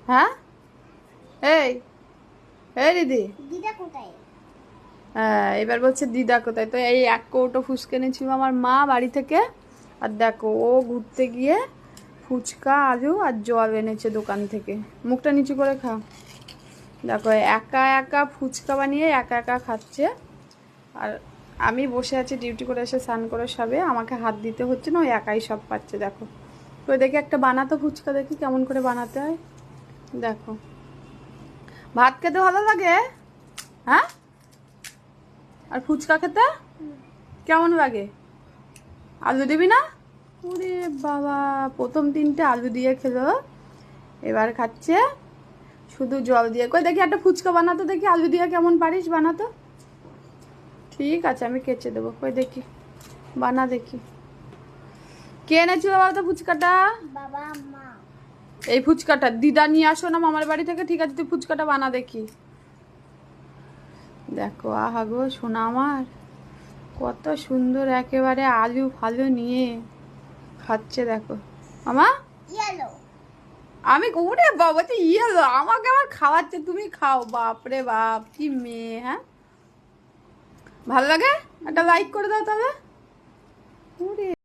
হ্যাঁ এই এই দিদি, দিদা কোথায়? হ্যাঁ এবার বলছে দিদা কোথায়। তো এই এক কৌটো ফুচকা এনেছিল আমার মা বাড়ি থেকে। আর দেখো ও ঘুরতে গিয়ে ফুচকা আলু আর জল এনেছে দোকান থেকে। মুখটা নিচু করে খা। দেখো একা একা ফুচকা বানিয়ে একা একা খাচ্ছে। আর আমি বসে আছি ডিউটি করে এসে স্নান করে সবে, আমাকে হাত দিতে হচ্ছে না, ওই একাই সব পাচ্ছে। দেখো তো দেখি একটা বানাতো ফুচকা, দেখি কেমন করে বানাতে হয়। দেখো ভাত খেতে ভালো লাগে, হ্যাঁ, আর ফুচকা খেতে কেমন লাগে? আলু দিবি না? ওরে বাবা, প্রথম 3টে আলু দিয়ে খেলো, এবার খাচ্ছে শুধু জল দিয়ে। কই দেখি একটা ফুচকা বানাতো দেখি, আলু দিয়ে কেমন পারিস বানাতো। ঠিক আছে আমি কেচে দেবো, কই দেখি বানা দেখি। কে এনেছিল বাবা তো ফুচকাটা? বাবা মা। এই ফুচকাটা দিদা নিয়ে আসো না মামার বাড়ি থেকে। ঠিক আছে তুই ফুচকাটা বানা দেখি। দেখো আহা গো সোনা আমার, কত সুন্দর একেবারে আলু ফালু নিয়ে খাচ্ছে। দেখো মামা, ইয়েলো। আমি ওরে বাবা তুই ইয়েলো আমাকে আবার খাওয়াচ্ছে, তুমি খাও। বাপরে বাপ কি মেয়ে, হ্যাঁ ভালো লাগে? একটা লাইক করে দাও তবে। ওরে